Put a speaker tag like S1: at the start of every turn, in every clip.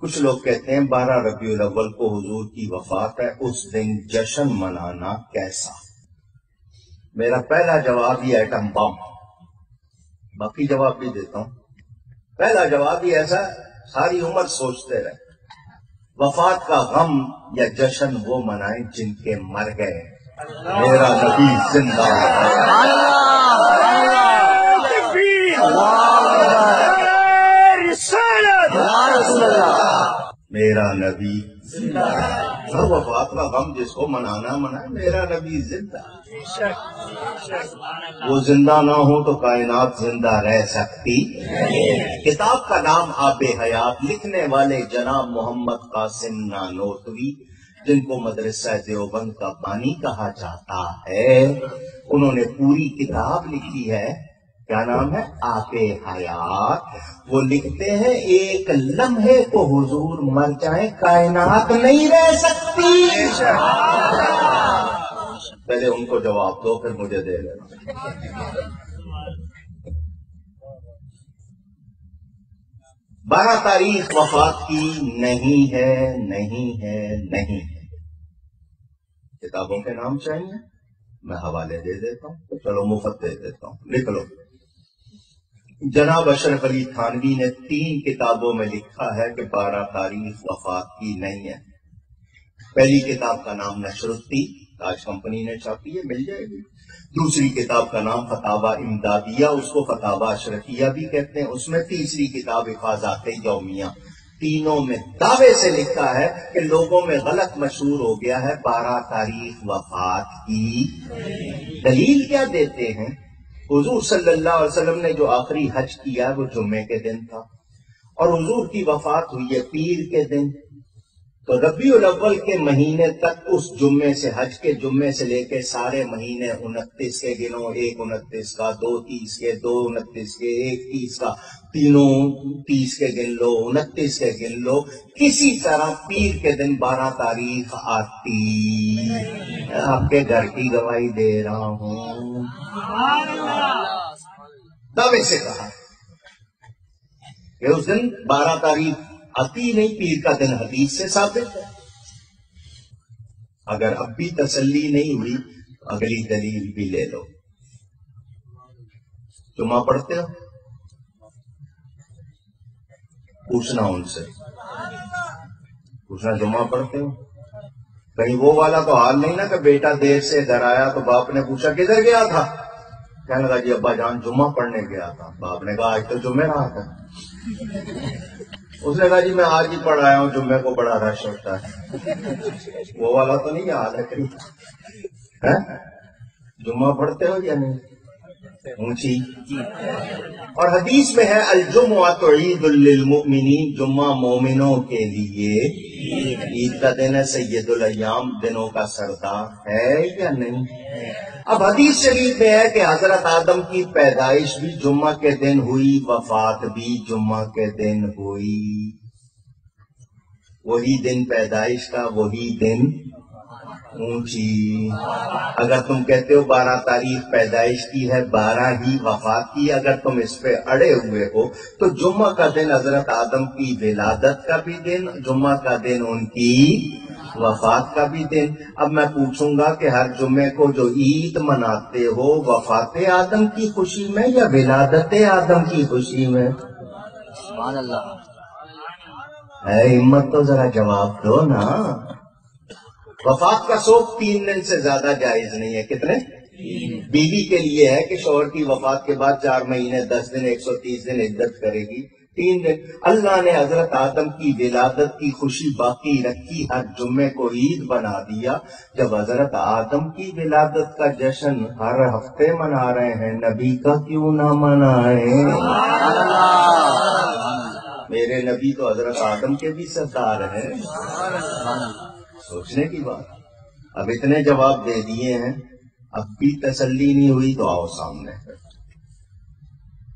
S1: کچھ لوگ کہتے ہیں 12 ربیع الاول کو حضور کی وفات ہے، اس دن جشن منانا کیسا؟ میرا پہلا جواب یہ ایٹم بم، باقی جواب بھی دیتا ہوں۔ پہلا جواب ہی ایسا، ساری عمر سوچتے رہے، وفات کا غم یا جشن وہ منائیں جن کے مر گئے، میرا نبی زندہ ہے۔ میرا نبی زندہ ہے، وفات کا غم جس کو منانا منائے، میرا نبی زندہ ہے۔ وہ زندہ نہ ہو تو کائنات زندہ رہ سکتی۔ کتاب کا نام آب حیات، لکھنے والے جناب محمد قاسم نانوتوی، جن کو مدرسہ دیوبند کا بانی کہا جاتا ہے۔ انہوں نے پوری کتاب لکھی ہے، کیا نام ہے؟ آب حیات۔ وہ لکھتے ہیں ایک لمحے کو حضور مر جائیں کائنات نہیں رہ سکتی۔ پہلے ان کو جواب دو، پھر مجھے دے دینا۔ 12 تاریخ وفات کی نہیں ہے، نہیں ہے، نہیں ہے۔ کتابوں کے نام چاہیے، میں حوالے دے دیتا ہوں، چلو مفت دے دیتا ہوں، لکھ لو۔ جناب اشرف علی تھانوی نے 3 کتابوں میں لکھا ہے کہ 12 تاریخ وفات کی نہیں ہے۔ پہلی کتاب کا نام نشر الدین، تاج کمپنی نے چھاپی ہے، مل جائے گی۔ دوسری کتاب کا نام فتاوی امدادیہ، اس کو فتاوی اشرفیہ بھی کہتے ہیں، اس میں تیسری کتاب حفاظات یومیہ۔ تینوں میں دعوے سے لکھا ہے کہ لوگوں میں غلط مشہور ہو گیا ہے 12 تاریخ وفات کی۔ دلیل کیا دیتے ہیں؟ حضور صلی اللہ علیہ وسلم نے جو آخری حج کیا وہ جمعے کے دن تھا، اور حضور کی وفات ہوئی ہے پیر کے دن، تو ربیع الاول کے مہینے تک اس جمعے سے، حج کے جمعے سے لے کے سارے مہینے 29 کے گنو، 1 29 کا، 2 30 کے، 2 29 کے، 1 30 کا، تینوں 30 کے گن لو، 29 کے گن لو۔ کسی طرح پیر کے دن 12 تاریخ آتی۔ آپ کے گھر کی گواہی دے رہا ہوں، دعوے سے کہا کہ اس دن 12 تاریخ آتی نہیں، پیر کا دن حدیث سے ثابت ہے۔ اگر اب بھی تسلی نہیں ہوئی اگلی دلیل بھی لے لو۔ جمعہ پڑھتے ہو؟ پوچھنا ان سے، پوچھنا جمعہ پڑھتے ہو؟ کہیں وہ والا تو حال نہیں نا کہ بیٹا دیر سے گھر آیا تو باپ نے پوچھا کدھر گیا تھا، کہنے لگا جی ابا جان جمعہ پڑھنے گیا تھا۔ باپ نے کہا آج تو جمعہ رہا تھا۔ اس نے کہا جی میں آج ہی پڑھ آیا ہوں، جمعے کو بڑا رش ہوتا ہے۔ وہ والا تو نہیں یاد ہے کہیں؟ جمعہ پڑھتے ہو یا نہیں؟ اونچی۔ اور حدیث میں ہے الجمعۃ عید للمؤمنین، جمعہ مومنوں کے لیے عید کا دن ہے، سید الایام، دنوں کا سردار ہے یا نہیں؟ اب حدیث شریف میں ہے کہ حضرت آدم کی پیدائش بھی جمعہ کے دن ہوئی، وفات بھی جمعہ کے دن ہوئی۔ وہی دن پیدائش کا، وہی دن اونچی۔ اگر تم کہتے ہو 12 تاریخ پیدائش کی ہے، 12 ہی وفات کی، اگر تم اس پہ اڑے ہوئے ہو تو جمعہ کا دن حضرت آدم کی ولادت کا بھی دن، جمعہ کا دن ان کی وفات کا بھی دن۔ اب میں پوچھوں گا کہ ہر جمعے کو جو عید مناتے ہو، وفات آدم کی خوشی میں یا ولادت آدم کی خوشی میں؟
S2: سبحان اللہ۔
S1: اے ہمت تو ذرا جواب دو نا۔ وفات کا سوگ 3 دن سے زیادہ جائز نہیں ہے۔ کتنے؟ بیوی کے لیے ہے کہ شوہر کی وفات کے بعد 4 مہینے 10 دن 130 دن عدت کرے گی، 3 دن۔ اللہ نے حضرت آدم کی ولادت کی خوشی باقی رکھی، ہر جمعے کو عید بنا دیا۔ جب حضرت آدم کی ولادت کا جشن ہر ہفتے منا رہے ہیں، نبی کا کیوں نہ منائیں؟ میرے نبی تو حضرت آدم کے بھی سردار ہیں۔ سوچنے کی بات۔ اب اتنے جواب دے دیے ہیں، اب بھی تسلی نہیں ہوئی تو آؤ سامنے،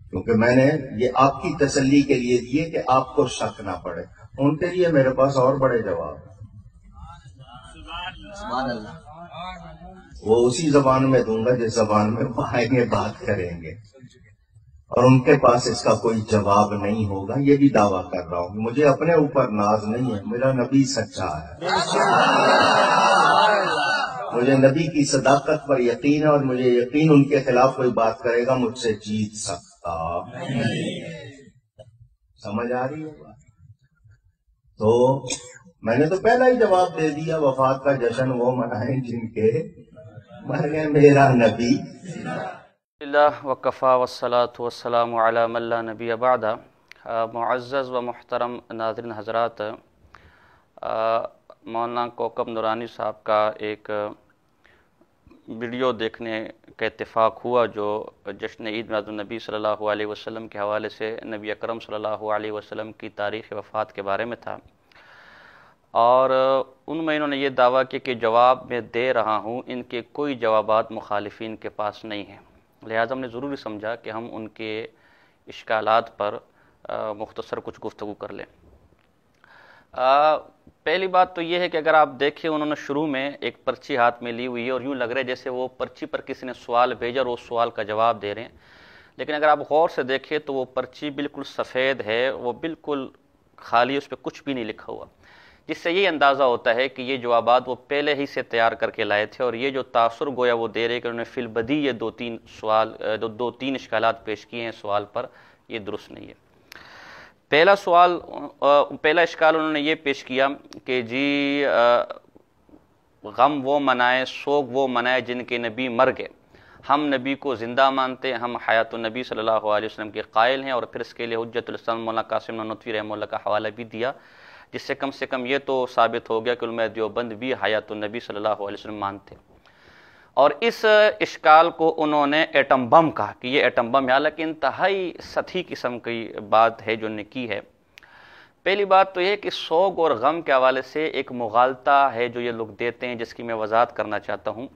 S1: کیونکہ میں نے یہ آپ کی تسلی کے لیے دیے کہ آپ کو شک نہ پڑے۔ ان کے لیے میرے پاس اور بڑے جواب ہیں،
S2: سبحان اللہ۔
S1: وہ اسی زبان میں دوں گا جس زبان میں وہ آئیں گے بات کریں گے۔ اور ان کے پاس اس کا کوئی جواب نہیں ہوگا، یہ بھی دعویٰ کر رہا ہوں. مجھے اپنے اوپر ناز نہیں ہے، میرا نبی سچا ہے، مجھے نبی کی صداقت پر یقین ہے، اور مجھے یقین ان کے خلاف کوئی بات کرے گا مجھ سے جیت سکتا. سمجھ آ رہی ہے بات؟ تو میں نے تو پہلا ہی جواب دے دیا، وفات کا جشن وہ منائیں جن کے مر گئے میرا نبی.
S3: اللہ وکفا والصلاة والسلام علی من لا نبی بعد. معزز و محترم ناظرین حضرات، مولانا کوکب نورانی صاحب کا ایک ویڈیو دیکھنے کا اتفاق ہوا جو جشن عید میلاد النبی صلی اللہ علیہ وسلم کے حوالے سے نبی اکرم صلی اللہ علیہ وسلم کی تاریخ وفات کے بارے میں تھا، اور ان میں انہوں نے یہ دعویٰ کیا کہ جواب میں دے رہا ہوں، ان کے کوئی جوابات مخالفین کے پاس نہیں ہیں. لہٰذا ہم نے ضروری سمجھا کہ ہم ان کے اشکالات پر مختصر کچھ گفتگو کر لیں. پہلی بات تو یہ ہے کہ اگر آپ دیکھیں انہوں نے شروع میں ایک پرچی ہاتھ میں لی ہوئی ہے اور یوں لگ رہا ہے جیسے وہ پرچی پر کسی نے سوال بھیجا اور اس سوال کا جواب دے رہے ہیں، لیکن اگر آپ غور سے دیکھیں تو وہ پرچی بالکل سفید ہے، وہ بالکل خالی، اس پہ کچھ بھی نہیں لکھا ہوا، جس سے یہ اندازہ ہوتا ہے کہ یہ جوابات وہ پہلے ہی سے تیار کر کے لائے تھے، اور یہ جو تاثر گویا وہ دے رہے کہ انہوں نے فی البدی یہ دو تین اشکالات پیش کیے ہیں سوال پر، یہ درست نہیں ہے. پہلا اشکال انہوں نے یہ پیش کیا کہ جی غم وہ منائے، سوگ وہ منائے جن کے نبی مر گئے. ہم نبی کو زندہ مانتے ہیں، ہم حیات النبی صلی اللہ علیہ وسلم کے قائل ہیں، اور پھر اس کے لیے حجت الاسلام مولانا قاسم نانوتوی رحمہ اللہ کا حوالہ بھی دیا، جس سے کم یہ تو ثابت ہو گیا کہ علماء دیوبند بھی حیات النبی صلی اللہ علیہ وسلم مانتے. اور اس اشکال کو انہوں نے ایٹم بم کہا کہ یہ ایٹم بم ہے، حالانکہ انتہائی سطحی قسم کی بات ہے جو انہوں نے کی ہے. پہلی بات تو یہ کہ سوگ اور غم کے حوالے سے ایک مغالطہ ہے جو یہ لوگ دیتے ہیں، جس کی میں وضاحت کرنا چاہتا ہوں.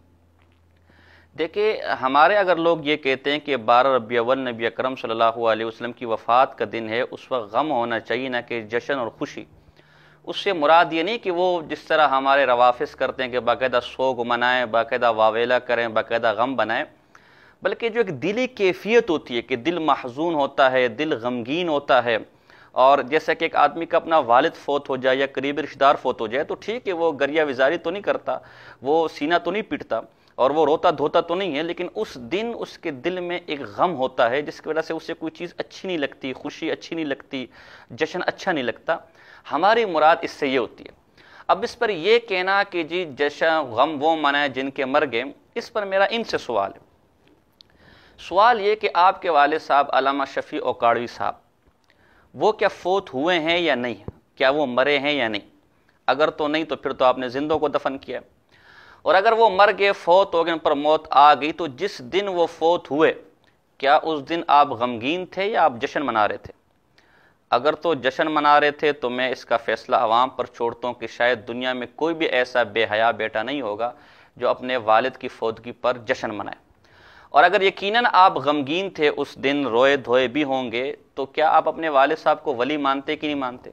S3: دیکھیں، ہمارے اگر لوگ یہ کہتے ہیں کہ 12 ربیع الاول نبی اکرم صلی اللہ علیہ وسلم کی وفات کا دن ہے، اس وقت غم ہونا چاہیے نہ کہ جشن اور خوشی. اس سے مراد یہ نہیں کہ وہ جس طرح ہمارے روافظ کرتے ہیں کہ باقاعدہ سوگ منائیں، باقاعدہ واویلا کریں، باقاعدہ غم بنائیں، بلکہ جو ایک دلی کیفیت ہوتی ہے کہ دل محزون ہوتا ہے، دل غمگین ہوتا ہے. اور جیسا کہ ایک آدمی کا اپنا والد فوت ہو جائے یا قریبی رشتہ دار فوت ہو جائے تو ٹھیک ہے، وہ گریہ وزاری تو نہیں کرتا، وہ سینہ تو نہیں پیٹتا اور وہ روتا دھوتا تو نہیں ہے، لیکن اس دن اس کے دل میں ایک غم ہوتا ہے جس کی وجہ سے اسے کوئی چیز اچھی نہیں لگتی، خوشی اچھی نہیں لگتی، جشن اچھا نہیں لگتا. ہماری مراد اس سے یہ ہوتی ہے. اب اس پر یہ کہنا کہ جی جشن غم وہ منائے جن کے مر گئے، اس پر میرا ان سے سوال ہے. سوال یہ کہ آپ کے والد صاحب علامہ شفیع اوکاڑوی صاحب وہ کیا فوت ہوئے ہیں یا نہیں، کیا وہ مرے ہیں یا نہیں؟ اگر تو نہیں تو پھر تو آپ نے زندوں کو دفن کیا، اور اگر وہ مر گئے، فوت ہو گئے، ان پر موت آ گئی، تو جس دن وہ فوت ہوئے کیا اس دن آپ غمگین تھے یا آپ جشن منا رہے تھے؟ اگر تو جشن منا رہے تھے تو میں اس کا فیصلہ عوام پر چھوڑتا ہوں کہ شاید دنیا میں کوئی بھی ایسا بے حیا بیٹا نہیں ہوگا جو اپنے والد کی فوتگی پر جشن منائے. اور اگر یقیناً آپ غمگین تھے، اس دن روئے دھوئے بھی ہوں گے، تو کیا آپ اپنے والد صاحب کو ولی مانتے کہ نہیں مانتے؟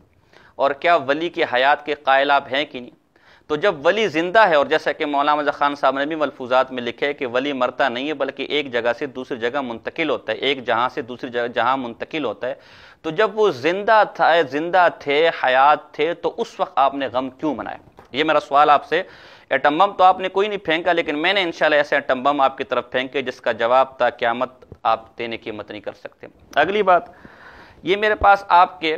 S3: اور کیا ولی کی حیات کے قائل آپ ہیں کہ نہیں؟ تو جب ولی زندہ ہے، اور جیسا کہ مولانا مرزا خان صاحب نے بھی ملفوظات میں لکھے کہ ولی مرتا نہیں ہے بلکہ ایک جگہ سے دوسری جگہ منتقل ہوتا ہے، ایک جہاں سے دوسری جہاں منتقل ہوتا ہے، تو جب وہ زندہ تھے، حیات تھے، تو اس وقت آپ نے غم کیوں منایا؟ یہ میرا سوال آپ سے. ایٹم بم تو آپ نے کوئی نہیں پھینکا، لیکن میں نے انشاءاللہ ایسے ایٹم بم آپ کی طرف پھینکے جس کا جواب تا قیامت آپ دینے کی ہمت نہیں کر سکتے. اگلی بات، یہ میرے پاس آپ کے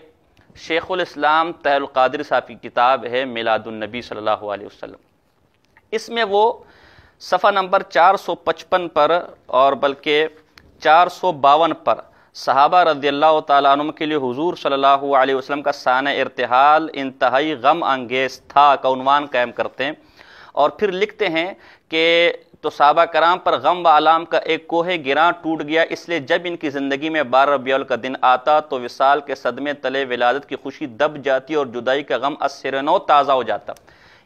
S3: شیخ الاسلام طاہر القادری صاحب کی کتاب ہے میلاد النبی صلی اللہ علیہ وسلم. اس میں وہ صفحہ نمبر 455 پر اور بلکہ 452 پر صحابہ رضی اللہ تعالیٰ عنہم کے لیے حضور صلی اللہ علیہ وسلم کا سانح ارتحال انتہائی غم انگیز تھا کا عنوان قائم کرتے ہیں، اور پھر لکھتے ہیں کہ تو صحابہ کرام پر غم و آلام کا ایک کوہ گراں ٹوٹ گیا، اس لیے جب ان کی زندگی میں 12 ربیع الاول کا دن آتا تو وصال کے صدمے تلے ولادت کی خوشی دب جاتی اور جدائی کا غم از سر نو تازہ ہو جاتا.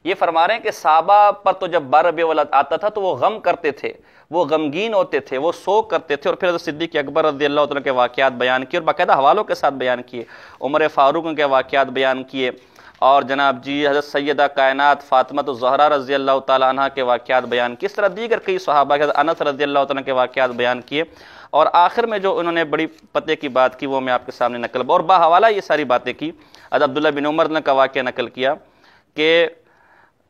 S3: یہ فرما رہے ہیں کہ صحابہ پر تو جب 12 ربیع الاول آتا تھا تو وہ غم کرتے تھے، وہ غمگین ہوتے تھے، وہ سوگ کرتے تھے، اور پھر حضرت صدیق اکبر رضی اللہ عنہ کے واقعات بیان کیے اور باقاعدہ حوالوں کے ساتھ بیان کیے، عمر فاروق کے واقعات بیان کیے، اور جناب جی حضرت سیدہ کائنات فاطمہ الزہرا رضی اللہ تعالیٰ عنہ کے واقعات بیان کیے، اس طرح دیگر کئی صحابہ کے، حضرت انس رضی اللہ تعالیٰ عنہ کے واقعات بیان کیے، اور آخر میں جو انہوں نے بڑی پتے کی بات کی وہ میں آپ کے سامنے نقل، اور باحوالہ یہ ساری باتیں کی۔ حضرت عبداللہ بن عمر نے کا واقعہ نقل کیا کہ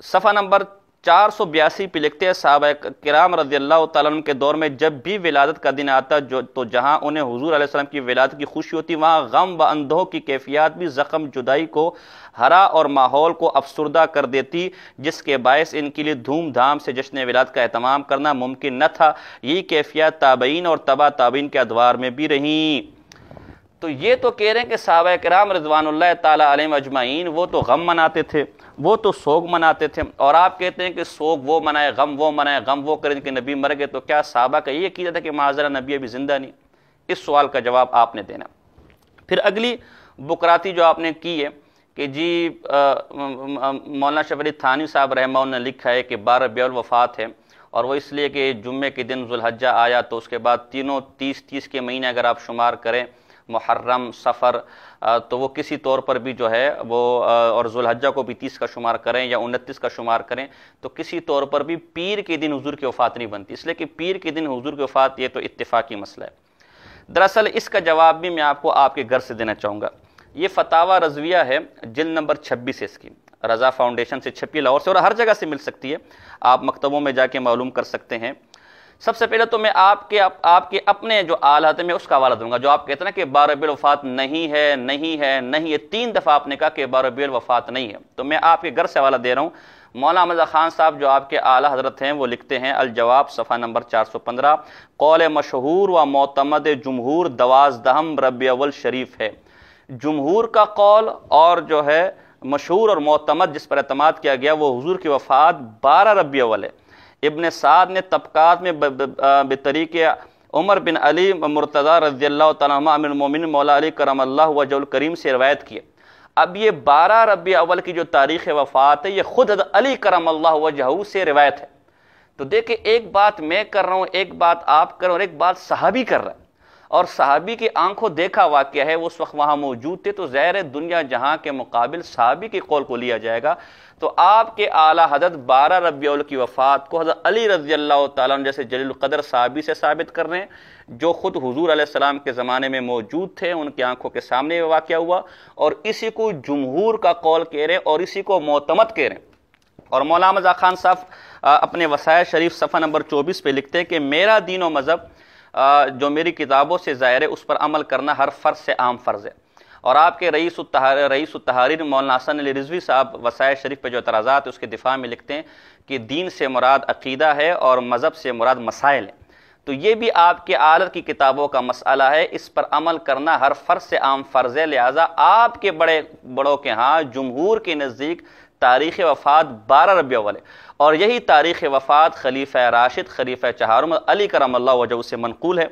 S3: صفحہ نمبر 482 پہ لکھتے ہیں صحابہ کرام رضی اللہ تعالیٰ عنہ کے دور میں جب بھی ولادت کا دن آتا تو جہاں انہیں حضور علیہ السلام کی ولادت کی خوشی ہوتی، وہاں غم و اندوہ کی کیفیات بھی زخم جدائی کو ہرا اور ماحول کو افسردہ کر دیتی، جس کے باعث ان کے لیے دھوم دھام سے جشن ولادت کا اہتمام کرنا ممکن نہ تھا۔ یہی کیفیات تابعین اور تبع تابعین کے ادوار میں بھی رہیں۔ تو یہ تو کہہ رہے ہیں کہ صحابہ کرام رضوان اللہ تعالیٰ علیہم اجمعین وہ تو غم مناتے تھے، وہ تو سوگ مناتے تھے، اور آپ کہتے ہیں کہ سوگ وہ منائے، غم وہ منائے، غم وہ کریں کہ نبی مر گئے، تو کیا صحابہ کا یہ عقیدہ تھا کہ معاذ اللہ نبی ابھی زندہ نہیں؟ اس سوال کا جواب آپ نے دینا۔ پھر اگلی بکراتی جو آپ نے کی ہے کہ جی مولانا شریف علی تھانوی صاحب رحمہ اللہ نے لکھا ہے کہ 12 ربیع الوفات ہے، اور وہ اس لیے کہ جمعے کے دن ذو الحجہ آیا، تو اس کے بعد تینوں 30 کے مہینے اگر آپ شمار کریں، محرم، صفر، تو وہ کسی طور پر بھی جو ہے وہ، اور ذو الحجہ کو بھی 30 کا شمار کریں یا 29 کا شمار کریں، تو کسی طور پر بھی پیر کے دن حضور کی وفات نہیں بنتی، اس لیے کہ پیر کے دن حضور کی وفات یہ تو اتفاقی مسئلہ ہے۔ دراصل اس کا جواب بھی میں آپ کو آپ کے گھر سے دینا چاہوں گا۔ یہ فتاوی رضویہ ہے، جلد نمبر 26 ہے، اس کی رضا فاؤنڈیشن سے چھپی، لاہور سے، اور ہر جگہ سے مل سکتی ہے، آپ مکتبوں میں جا کے معلوم کر سکتے ہیں۔ سب سے پہلے تو میں آپ کے اپنے جو آلات ہیں میں اس کا حوالہ دوں گا، جو آپ کہتے ہیں نا کہ 12 ربیع الوفات نہیں ہے، نہیں ہے، نہیں ہے، 3 دفعہ آپ نے کہا کہ 12 ربیع الوفات نہیں ہے، تو میں آپ کے گھر سے حوالہ دے رہا ہوں۔ مولانا احمد خان صاحب جو آپ کے اعلیٰ حضرت ہیں وہ لکھتے ہیں الجواب صفحہ نمبر 415، قول مشہور و معتمد جمہور 12 ربیع الاول شریف ہے۔ جمہور کا قول اور جو ہے مشہور اور معتمد جس پر اعتماد کیا گیا وہ حضور کی وفات 12 ربیع الاول ہے۔ ابن سعد نے طبقات میں بطریق عمر بن علی مرتضی رضی اللہ تعالیٰ عنہ امیر المومنین مولا علی کرم اللہ وجہ الکریم سے روایت کی ہے۔ اب یہ 12 ربیع الاول کی جو تاریخ وفات ہے یہ خود حضرت علی کرم اللہ وجہہ سے روایت ہے۔ تو دیکھیں ایک بات میں کر رہا ہوں، ایک بات آپ کر رہے ہیں، اور ایک بات صحابی کر رہا ہے، اور صحابی کی آنکھوں دیکھا واقعہ ہے، وہ اس وقت وہاں موجود تھے، تو ظاہر ہے دنیا جہاں کے مقابل صحابی کے قول کو لیا جائے گا۔ تو آپ کے اعلیٰ حضرت 12 ربیع الاول کی وفات کو حضرت علی رضی اللہ تعالیٰ عنہ جیسے جلیل القدر صحابی سے ثابت کر رہے ہیں، جو خود حضور علیہ السلام کے زمانے میں موجود تھے، ان کی آنکھوں کے سامنے یہ واقعہ ہوا، اور اسی کو جمہور کا قول کہہ رہے ہیں اور اسی کو معتمد کہہ رہے ہیں۔ اور مولانا احمد خان صاحب اپنے وسائل شریف صفحہ نمبر 24 پہ لکھتے ہیں کہ میرا دین و مذہب جو میری کتابوں سے ظاہر ہے اس پر عمل کرنا ہر فرض سے عام فرض ہے۔ اور آپ کے رئیس التحاریر مولانا حسن علی رضوی صاحب وسائل شریف پہ جو اعتراضات ہے اس کے دفاع میں لکھتے ہیں کہ دین سے مراد عقیدہ ہے اور مذہب سے مراد مسائل ہے۔ تو یہ بھی آپ کے عالت کی کتابوں کا مسئلہ ہے، اس پر عمل کرنا ہر فرض سے عام فرض ہے، لہٰذا آپ کے بڑوں کے ہاں جمہور کے نزدیک تاریخ وفات 12 ربیع الاول ہے، اور یہی تاریخ وفات خلیفہ راشد خلیفہ چہارم علی کرم اللہ وجہہ سے منقول ہے۔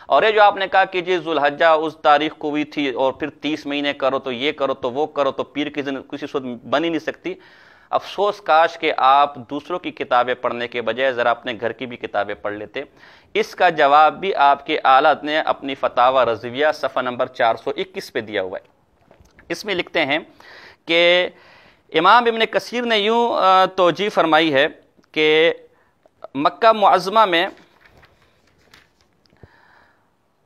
S3: اور یہ جو آپ نے کہا کہ جی ذو الحجہ اس تاریخ کو ہوئی تھی اور پھر 30 مہینے کرو تو یہ کرو تو وہ کرو تو پیر کی دن کسی صورت بن ہی نہیں سکتی، افسوس کاش کہ آپ دوسروں کی کتابیں پڑھنے کے بجائے ذرا اپنے گھر کی بھی کتابیں پڑھ لیتے۔ اس کا جواب بھی آپ کے اعلیٰ نے اپنی فتاوی رضویہ صفحہ نمبر 421 پہ دیا ہوا ہے۔ اس میں لکھتے ہیں کہ امام ابن کثیر نے یوں توجیہ فرمائی ہے کہ مکہ معظمہ میں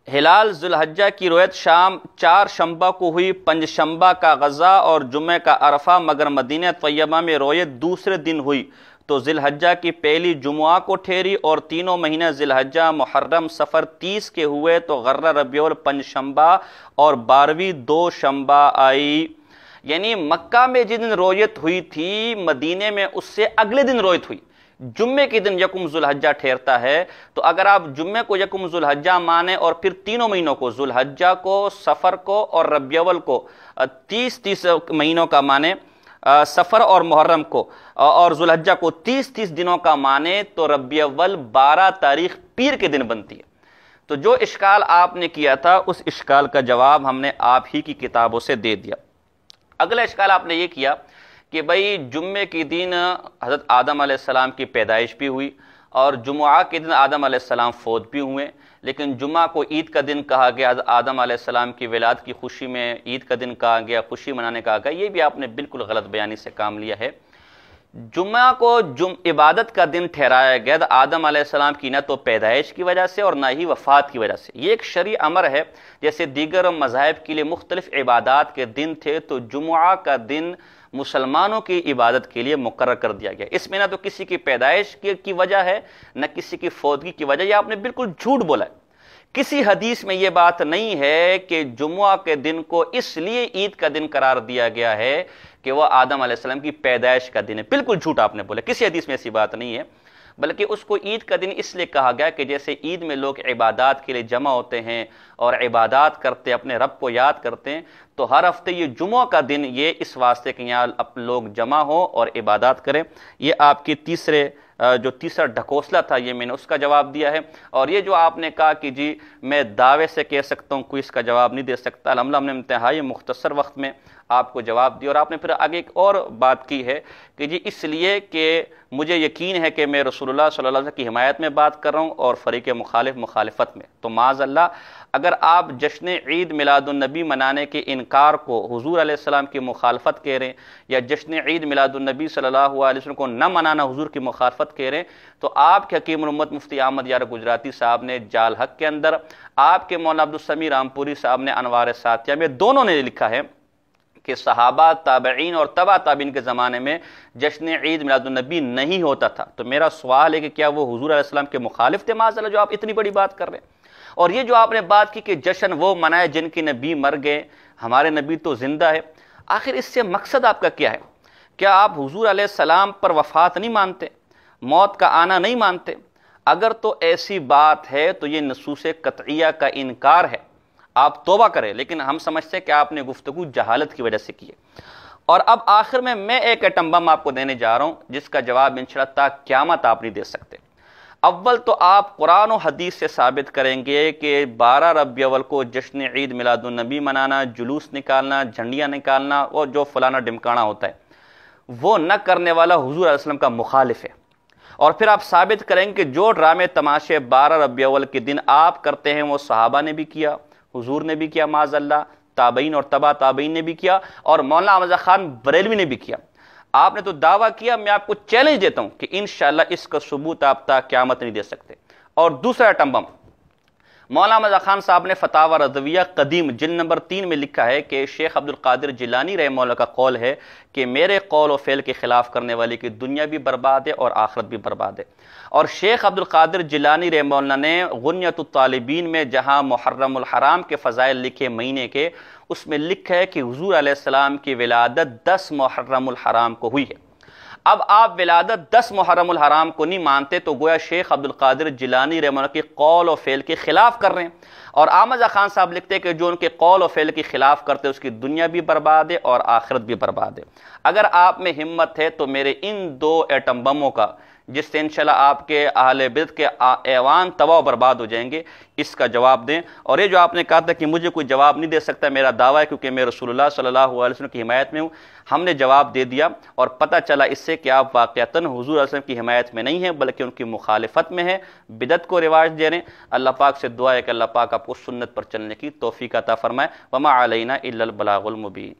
S3: ہلال ذو الحجہ کی رویت شام 4 شنبہ کو ہوئی، 5 شنبہ کا غزہ اور جمعہ کا عرفہ، مگر مدینہ طیبہ میں رویت دوسرے دن ہوئی تو ذی الحجہ کی پہلی جمعہ کو ٹھہری، اور تینوں مہینہ ذی الحجہ محرم صفر 30 کے ہوئے تو غرہ ربیع الاول 5 شنبہ اور 12ویں 2 شنبہ آئی۔ یعنی مکہ میں جس دن رویت ہوئی تھی مدینے میں اس سے اگلے دن رویت ہوئی، جمعے کے دن یکم ذو الحجہ ٹھہرتا ہے، تو اگر آپ جمعے کو یکم ذو الحجہ مانیں اور پھر تینوں مہینوں کو ذو الحجہ کو، صفر کو اور ربیع الاول کو 30 مہینوں کا مانیں، صفر اور محرم کو اور ذو الحجہ کو 30 دنوں کا مانیں، تو ربیع الاول 12 تاریخ پیر کے دن بنتی ہے۔ تو جو اشکال آپ نے کیا تھا اس اشکال کا جواب ہم نے آپ ہی کی کتابوں سے دے دیا۔ اگلا اشکال آپ نے یہ کیا کہ بھئی جمعے کی دن حضرت آدم علیہ السلام کی پیدائش بھی ہوئی، اور جمعہ کے دن آدم علیہ السلام فوت بھی ہوئے، لیکن جمعہ کو عید کا دن کہا گیا، آدم علیہ السلام کی ولادت کی خوشی میں عید کا دن کہا گیا، خوشی منانے کہا گیا، یہ بھی آپ نے بالکل غلط بیانی سے کام لیا ہے۔ جمعہ کو عبادت کا دن ٹھہرایا گیا آدم علیہ السلام کی نہ تو پیدائش کی وجہ سے اور نہ ہی وفات کی وجہ سے، یہ ایک شرعی امر ہے۔ جیسے دیگر مذاہب کے لیے مختلف عبادات کے دن تھے، تو جمعہ کا دن مسلمانوں کی عبادت کے لیے مقرر کر دیا گیا۔ اس میں نہ تو کسی کی پیدائش کی وجہ ہے نہ کسی کی فوتگی کی وجہ، یہ آپ نے بالکل جھوٹ بولا ہے۔ کسی حدیث میں یہ بات نہیں ہے کہ جمعہ کے دن کو اس لیے عید کا دن قرار دیا گیا ہے کہ وہ آدم علیہ السلام کی پیدائش کا دن ہے، بالکل جھوٹ آپ نے بولا، کسی حدیث میں ایسی بات نہیں ہے، بلکہ اس کو عید کا دن اس لیے کہا گیا کہ جیسے عید میں لوگ عبادات کے لیے جمع ہوتے ہیں اور عبادات کرتے اپنے رب کو یاد کرتے ہیں، تو ہر ہفتے یہ جمعہ کا دن یہ اس واسطے کہ یہاں لوگ جمع ہو اور عبادات کریں۔ یہ آپ کی تیسرا ڈھکوسلا تھا، یہ میں نے اس کا جواب دیا ہے۔ اور یہ جو آپ نے کہا کہ جی میں دعوے سے کہہ سکتا ہوں، کوئی اس کا جواب نہیں دے سکتا، الحمدللہ ہم نے انتہائی مختصر وقت میں آپ کو جواب دیا۔ اور آپ نے پھر آگے ایک اور بات کی ہے کہ جی اس لیے کہ مجھے یقین ہے کہ میں رسول اللہ صلی اللہ علیہ وسلم کی حمایت میں بات کر رہا ہوں اور فریق مخالفت میں، تو معاذ اللہ اگر آپ جشن عید میلاد النبی منانے کے انکار کو حضور علیہ السلام کی مخالفت کہہ رہے ہیں، یا جشن عید میلاد النبی صلی اللہ علیہ وسلم کو نہ منانا حضور کی مخالفت کہہ رہے ہیں، تو آپ کے حکیم الامت مفتی احمد یار گجراتی صاحب نے جال حق کے اندر، آپ کے مولانا عبدالسمیع رامپوری صاحب نے انوار ساتیہ میں، دونوں نے لکھا ہے کہ صحابہ، تابعین اور تبع تابعین کے زمانے میں جشن عید میلاد النبی نہیں ہوتا تھا۔ تو میرا سوال ہے کہ کیا وہ حضور علیہ السلام کے مخالف تھے معاذ اللہ جو آپ اتنی بڑی بات کر رہے ہیں؟ اور یہ جو آپ نے بات کی کہ جشن وہ منائے جن کے نبی مر گئے، ہمارے نبی تو زندہ ہے، آخر اس سے مقصد آپ کا کیا ہے؟ کیا آپ حضور علیہ السلام پر وفات نہیں مانتے، موت کا آنا نہیں مانتے؟ اگر تو ایسی بات ہے تو یہ نصوص قطعیہ کا انکار ہے، آپ توبہ کریں، لیکن ہم سمجھتے ہیں کہ آپ نے گفتگو جہالت کی وجہ سے کی ہے۔ اور اب آخر میں ایک ایٹم بم آپ کو دینے جا رہا ہوں جس کا جواب انشاءاللہ تا قیامت آپ نہیں دے سکتے۔ اول تو آپ قرآن و حدیث سے ثابت کریں گے کہ 12 ربیع الاول کو جشن عید میلاد النبی منانا، جلوس نکالنا، جھنڈیاں نکالنا اور جو فلانا ڈمکانا ہوتا ہے، وہ نہ کرنے والا حضور علیہ السلام کا مخالف ہے۔ اور پھر آپ ثابت کریں گے کہ جو ڈرامے تماشے 12 ربیع الاول کے دن آپ کرتے ہیں وہ صحابہ نے بھی کیا، حضور نے بھی کیا معاذ اللہ، تابعین اور تبع تابعین نے بھی کیا، اور مولانا احمد خان بریلوی نے بھی کیا۔ آپ نے تو دعویٰ کیا، میں آپ کو چیلنج دیتا ہوں کہ انشاءاللہ اس کا ثبوت آپ تا قیامت نہیں دے سکتے۔ اور دوسرا ایٹم بم، مولانا احمد خان صاحب نے فتاوی رضویہ قدیم جلد نمبر 3 میں لکھا ہے کہ شیخ عبد القادر جیلانی رحمہ اللہ کا قول ہے کہ میرے قول و فعل کے خلاف کرنے والے کی دنیا بھی برباد ہے اور آخرت بھی برباد ہے۔ اور شیخ عبد القادر جیلانی رحمہ اللہ نے غنیۃ الطالبین میں جہاں محرم الحرام کے فضائل لکھے مہینے کے، اس میں لکھا ہے کہ حضور علیہ السلام کی ولادت 10 محرم الحرام کو ہوئی ہے۔ اب آپ ولادت 10 محرم الحرام کو نہیں مانتے تو گویا شیخ عبد القادر جیلانی رحمہ اللہ کے قول و فعل کے خلاف کر رہے ہیں۔ اور احمد خان صاحب لکھتے ہیں کہ جو ان کے قول و فعل کے خلاف کرتے اس کی دنیا بھی برباد ہے اور آخرت بھی برباد ہے۔ اگر آپ میں ہمت ہے تو میرے ان 2 ایٹم بموں کا، جس سے انشاءاللہ آپ کے اہل بدعت کے ایوان تباہ و برباد ہو جائیں گے، اس کا جواب دیں۔ اور یہ جو آپ نے کہا تھا کہ مجھے کوئی جواب نہیں دے سکتا، میرا دعویٰ ہے کیونکہ میں رسول اللہ صلی اللہ علیہ وسلم کی حمایت میں ہوں، ہم نے جواب دے دیا، اور پتہ چلا اس سے کہ آپ واقعتاً حضور علیہ وسلم کی حمایت میں نہیں ہیں بلکہ ان کی مخالفت میں ہیں، بدعت کو رواج دے رہے ہیں۔ اللہ پاک سے دعا ہے کہ اللہ پاک آپ کو سنت پر چلنے کی توفیق عطا فرمائے۔ وما علینا الا البلاغ المبین۔